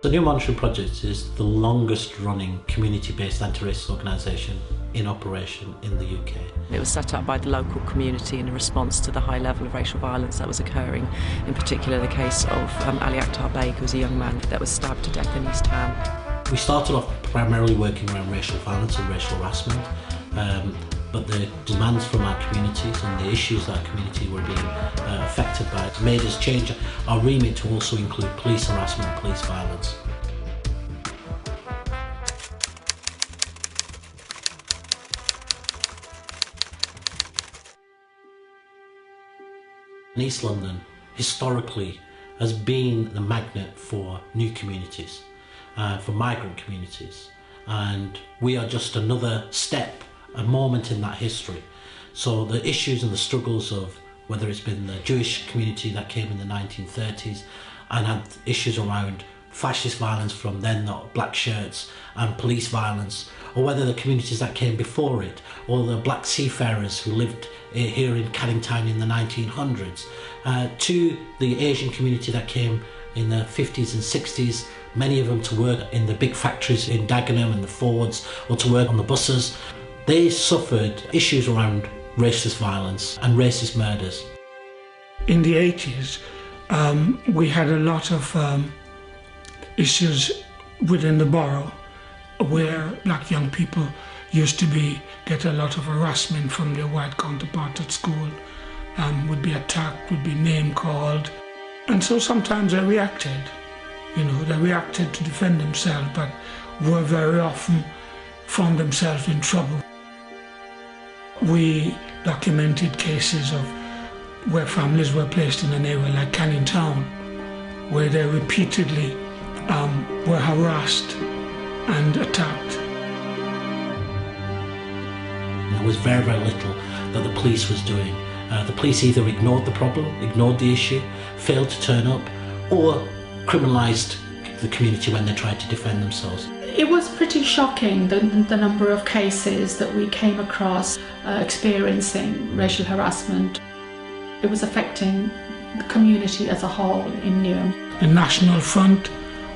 The Newham Monitoring Project is the longest running community-based anti-racist organisation in operation in the UK. It was set up by the local community in response to the high level of racial violence that was occurring, in particular the case of Ali Akhtar Beg, who was a young man that was stabbed to death in East Ham. We started off primarily working around racial violence and racial harassment, but the demands from our communities and the issues that our community were being affected by made us change our remit to also include police harassment and police violence. East London historically has been the magnet for new communities, for migrant communities, and we are just another step, a moment in that history. So the issues and the struggles of whether it's been the Jewish community that came in the 1930s and had issues around fascist violence from then the black shirts and police violence, or whether the communities that came before it, or the black seafarers who lived here in Canning Town in the 1900s, to the Asian community that came in the 50s and 60s, many of them to work in the big factories in Dagenham and the Fords, or to work on the buses. They suffered issues around racist violence and racist murders. In the 80s, we had a lot of issues within the borough where black young people used to get a lot of harassment from their white counterparts at school, would be attacked, would be name called. And so sometimes they reacted, they reacted to defend themselves, but were very often found themselves in trouble. We documented cases of where families were placed in an area like Canning Town, where they repeatedly were harassed and attacked. There was very, very little that the police was doing. The police either ignored the problem, ignored the issue, failed to turn up, or criminalised the community when they tried to defend themselves. It was pretty shocking, the number of cases that we came across experiencing racial harassment. It was affecting the community as a whole in Newham. The National Front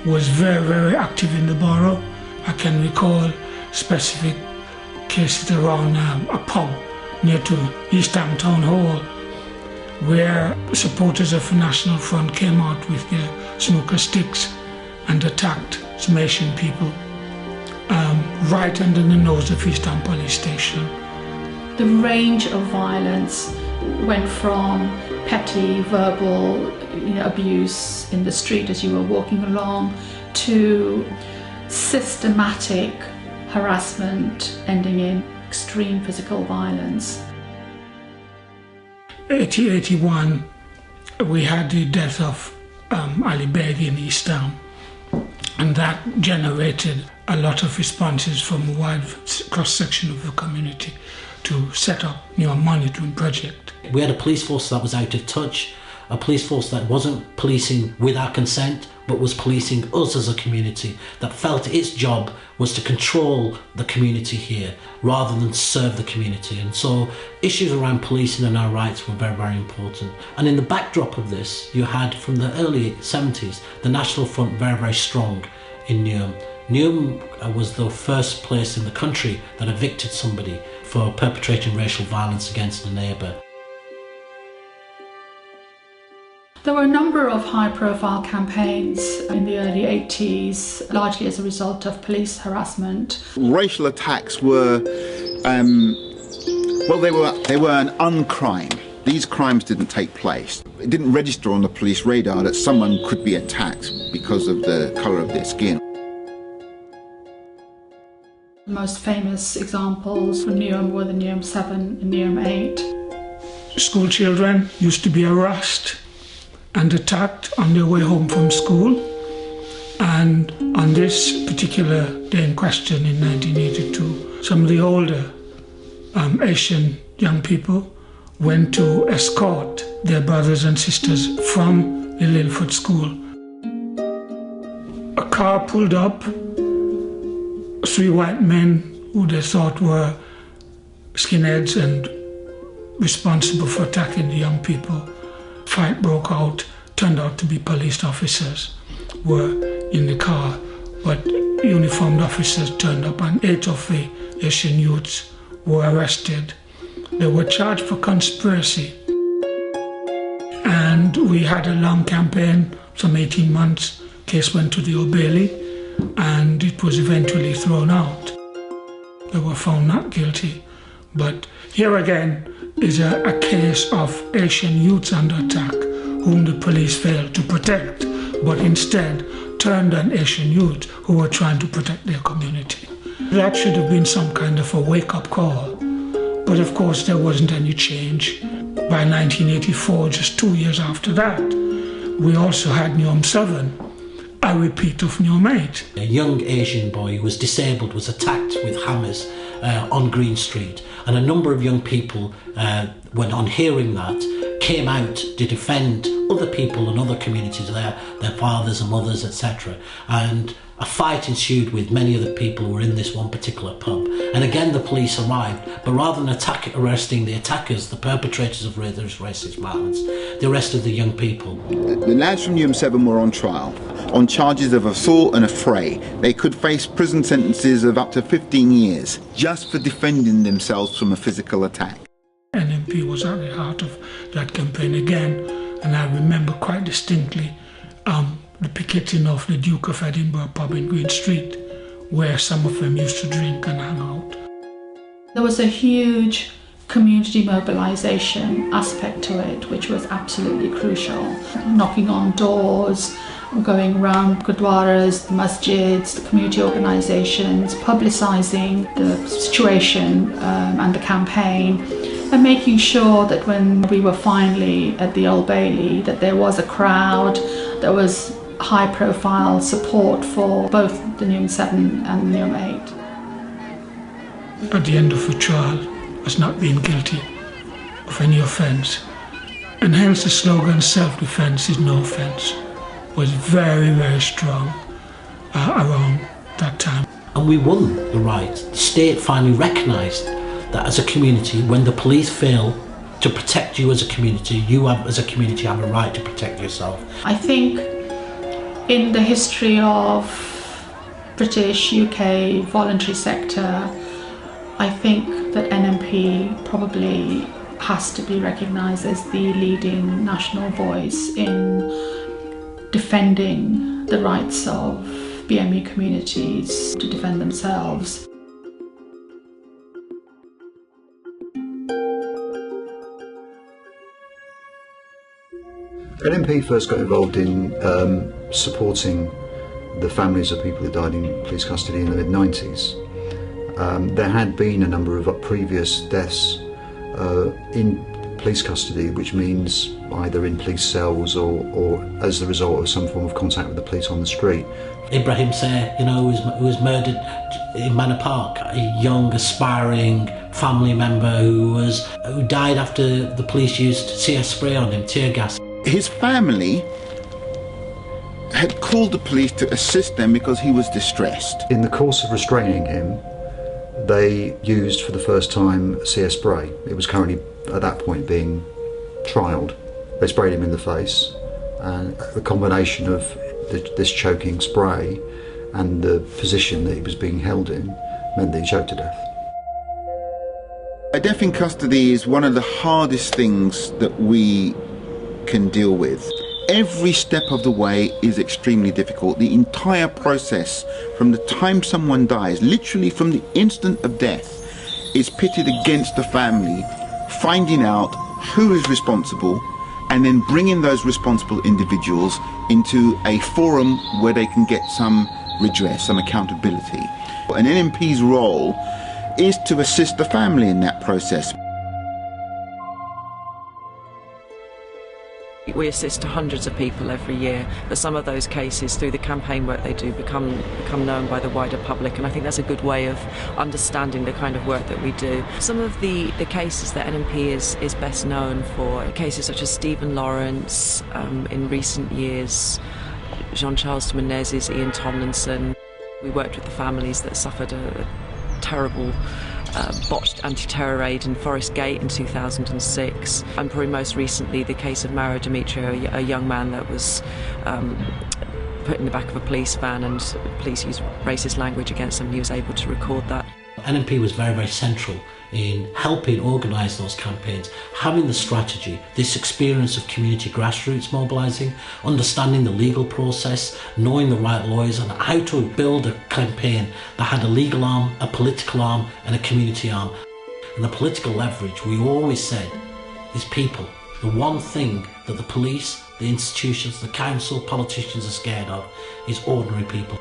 was very, very active in the borough. I can recall specific cases around a pub near to East Ham Town Hall, where supporters of the National Front came out with their snooker sticks and attacked some Asian people right under the nose of East Ham Police Station. The range of violence went from petty verbal abuse in the street as you were walking along to systematic harassment ending in extreme physical violence. 1981, we had the death of Ali Beg in East Ham, and that generated a lot of responses from a wide cross-section of the community to set up Newham Monitoring Project. We had a police force that was out of touch, a police force that wasn't policing with our consent, but was policing us as a community, that felt its job was to control the community here rather than serve the community. And so issues around policing and our rights were very, very important. And in the backdrop of this, you had from the early 70s, the National Front very, very strong in Newham. Newham was the first place in the country that evicted somebody for perpetrating racial violence against a neighbour. There were a number of high-profile campaigns in the early 80s, largely as a result of police harassment. Racial attacks were, they were an uncrime. These crimes didn't take place. It didn't register on the police radar that someone could be attacked because of the colour of their skin. The most famous examples from Newham were the Newham 7 and Newham 8. School children used to be harassed and attacked on their way home from school, and on this particular day in question in 1982, some of the older Asian young people went to escort their brothers and sisters from the Lilford school. A car pulled up, 3 white men who they thought were skinheads and responsible for attacking the young people. Fight broke out, turned out to be police officers, were in the car, but uniformed officers turned up and 8 of the Asian youths were arrested. They were charged for conspiracy. And we had a long campaign, some 18 months. Case went to the Old Bailey and it was eventually thrown out. They were found not guilty. But here again is a case of Asian youths under attack whom the police failed to protect, but instead turned on Asian youths who were trying to protect their community. That should have been some kind of a wake-up call. But of course there wasn't any change. By 1984, just 2 years after that, we also had Newham 7, a repeat of Newham 8. A young Asian boy who was disabled was attacked with hammers on Green Street, and a number of young people, when on hearing that, came out to defend other people and other communities, their fathers and mothers, etc. And a fight ensued with many of the people who were in this one particular pub. And again the police arrived, but rather than arresting the attackers, the perpetrators of racist violence, they arrested the young people. The lads from Newham 7 were on trial on charges of assault and affray. They could face prison sentences of up to 15 years just for defending themselves from a physical attack. NMP was at the heart of that campaign again, and I remember quite distinctly the picketing of the Duke of Edinburgh pub in Green Street, where some of them used to drink and hang out. There was a huge community mobilisation aspect to it, which was absolutely crucial. Knocking on doors, going around gurdwaras, the masjids, the community organisations, publicising the situation and the campaign, and making sure that when we were finally at the Old Bailey, that there was a crowd, there was high profile support for both the Newham 7 and the Newham 8. At the end of the trial, as not being guilty of any offence, and hence the slogan "self-defence is no offence" was very, very strong around that time. And we won the right. The state finally recognised that as a community, when the police fail to protect you as a community, you have, as a community, have a right to protect yourself. I think in the history of British, UK voluntary sector, I think that NMP probably has to be recognised as the leading national voice in defending the rights of BME communities to defend themselves. NMP first got involved in supporting the families of people who died in police custody in the mid-90s. There had been a number of previous deaths in police custody, which means either in police cells or as the result of some form of contact with the police on the street. Ibrahim Say, who was murdered in Manor Park, a young, aspiring family member who died after the police used CS spray on him, tear gas. His family had called the police to assist them because he was distressed. In the course of restraining him, they used for the first time CS spray. It was currently at that point being trialled. They sprayed him in the face, and the combination of this choking spray and the position that he was being held in meant that he choked to death. A death in custody is one of the hardest things that we can deal with. Every step of the way is extremely difficult. The entire process, from the time someone dies, literally from the instant of death, is pitted against the family, finding out who is responsible and then bringing those responsible individuals into a forum where they can get some redress, some accountability. An NMP's role is to assist the family in that process. We assist hundreds of people every year, but some of those cases, through the campaign work they do, become known by the wider public, and I think that's a good way of understanding the kind of work that we do. Some of the cases that NMP is best known for, cases such as Stephen Lawrence, in recent years, Jean-Charles de Menezes, Ian Tomlinson. We worked with the families that suffered a terrible botched anti-terror raid in Forest Gate in 2006, and probably most recently the case of Mauro Demetrio, a young man that was put in the back of a police van and police use racist language against him. He was able to record that. NMP was very, very central in helping organise those campaigns, having the strategy, this experience of community grassroots mobilising, understanding the legal process, knowing the right lawyers and how to build a campaign that had a legal arm, a political arm and a community arm. And the political leverage, we always said, is people. The one thing that the police, the institutions, the council, politicians are scared of is ordinary people.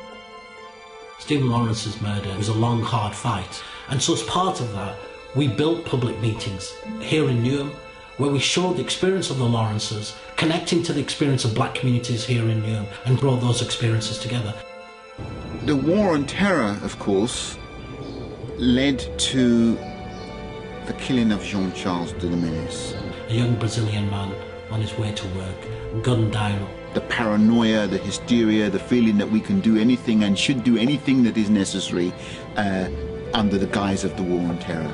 Stephen Lawrence's murder was a long, hard fight. And so as part of that, we built public meetings here in Newham where we showed the experience of the Lawrences, connecting to the experience of black communities here in Newham and brought those experiences together. The war on terror, of course, led to the killing of Jean-Charles de Menace. A young Brazilian man on his way to work, gunned down. The paranoia, the hysteria, the feeling that we can do anything and should do anything that is necessary under the guise of the war on terror.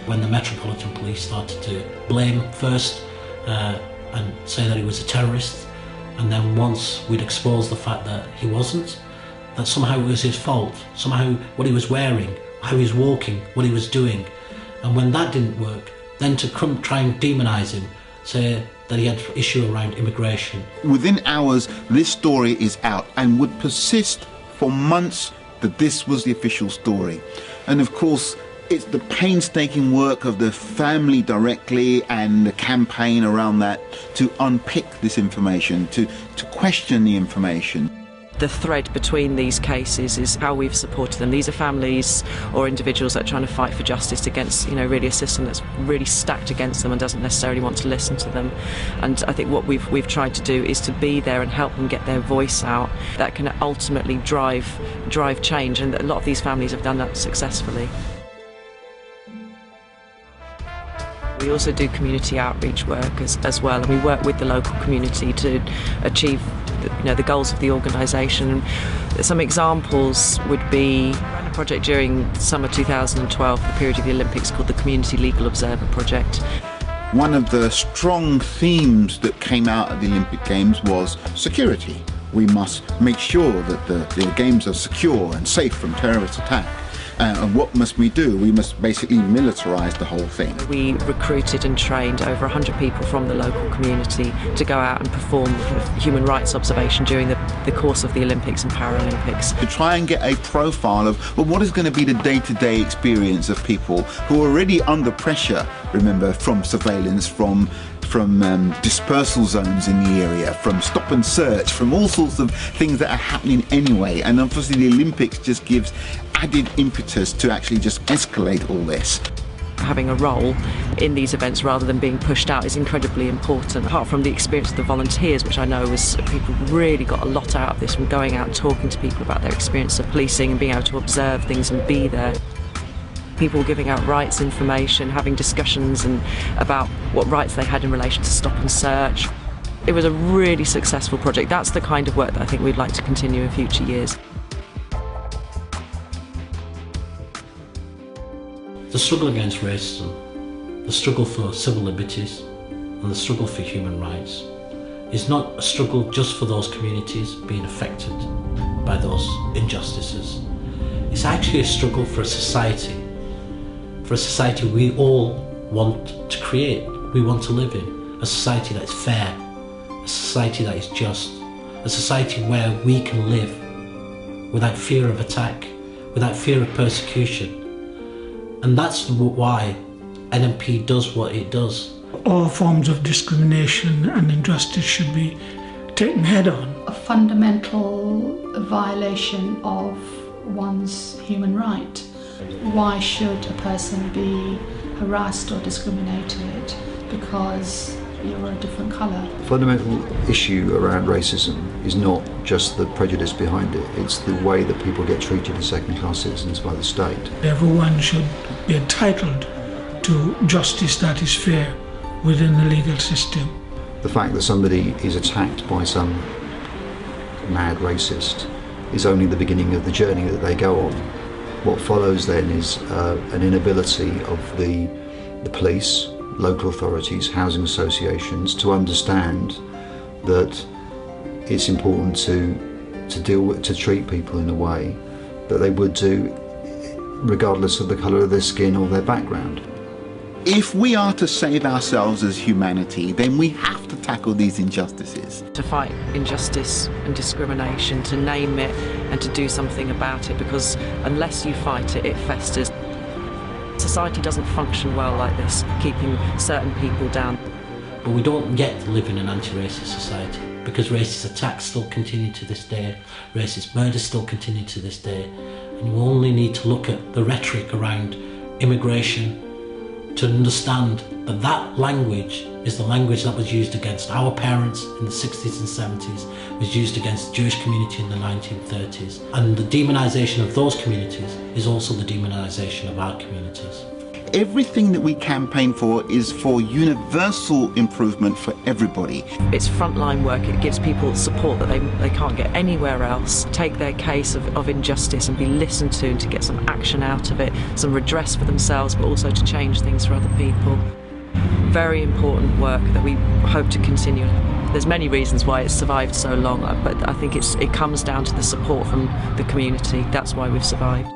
When the Metropolitan Police started to blame first and say that he was a terrorist, and then once we'd exposed the fact that he wasn't, that somehow it was his fault, somehow what he was wearing, how he was walking, what he was doing. And when that didn't work, then to try and demonise him, say that he had an issue around immigration. Within hours, this story is out and would persist for months that this was the official story. And of course, it's the painstaking work of the family directly and the campaign around that to unpick this information, to question the information. The thread between these cases is how we've supported them. These are families or individuals that are trying to fight for justice against, really a system that's really stacked against them and doesn't necessarily want to listen to them. And I think what we've tried to do is to be there and help them get their voice out. That can ultimately drive change, and a lot of these families have done that successfully. We also do community outreach work as well, and we work with the local community to achieve the goals of the organisation. Some examples would be a project during summer 2012, the period of the Olympics, called the Community Legal Observer Project. One of the strong themes that came out of the Olympic Games was security. We must make sure that the Games are secure and safe from terrorist attack. And what must we do? We must basically militarise the whole thing. We recruited and trained over 100 people from the local community to go out and perform human rights observation during the course of the Olympics and Paralympics. To try and get a profile of what is going to be the day-to-day experience of people who are already under pressure, remember, from surveillance, from dispersal zones in the area, from stop and search, from all sorts of things that are happening anyway. And obviously the Olympics just gives added impetus to actually just escalate all this. Having a role in these events rather than being pushed out is incredibly important. Apart from the experience of the volunteers, which I know was people really got a lot out of this from going out and talking to people about their experience of policing and being able to observe things and be there. People giving out rights information, having discussions about what rights they had in relation to stop and search. It was a really successful project. That's the kind of work that I think we'd like to continue in future years. The struggle against racism, the struggle for civil liberties and the struggle for human rights is not a struggle just for those communities being affected by those injustices. It's actually a struggle for a society we all want to create, we want to live in, a society that is fair, a society that is just, a society where we can live without fear of attack, without fear of persecution. And that's why NMP does what it does. All forms of discrimination and injustice should be taken head on. A fundamental violation of one's human right. Why should a person be harassed or discriminated because you're a different colour? The fundamental issue around racism is not just the prejudice behind it, it's the way that people get treated as second-class citizens by the state. Everyone should be entitled to justice that is fair within the legal system. The fact that somebody is attacked by some mad racist is only the beginning of the journey that they go on. What follows then is an inability of the police, local authorities, housing associations to understand that it's important to to treat people in a way that they would do regardless of the colour of their skin or their background. If we are to save ourselves as humanity, then we have to tackle these injustices. To fight injustice and discrimination, to name it and to do something about it, because unless you fight it, it festers. Society doesn't function well like this, keeping certain people down. But we don't yet live in an anti-racist society, because racist attacks still continue to this day, racist murders still continue to this day, and you only need to look at the rhetoric around immigration to understand that that language is the language that was used against our parents in the 60s and 70s, was used against the Jewish community in the 1930s. And the demonisation of those communities is also the demonisation of our communities. Everything that we campaign for is for universal improvement for everybody. It's frontline work. It gives people support that they can't get anywhere else. Take their case of injustice and be listened to, and to get some action out of it, some redress for themselves, but also to change things for other people. Very important work that we hope to continue. There's many reasons why it's survived so long, but I think it comes down to the support from the community. That's why we've survived.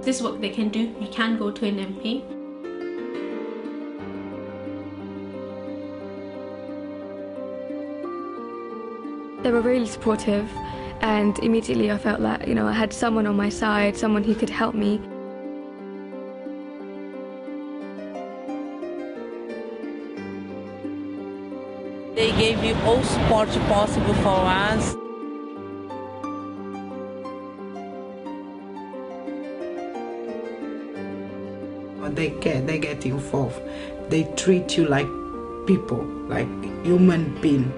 This work they can do, you can go to NMP. They were really supportive, and immediately I felt that, I had someone on my side, someone who could help me. They gave me all support possible for us. They get involved. They treat you like people, like human beings.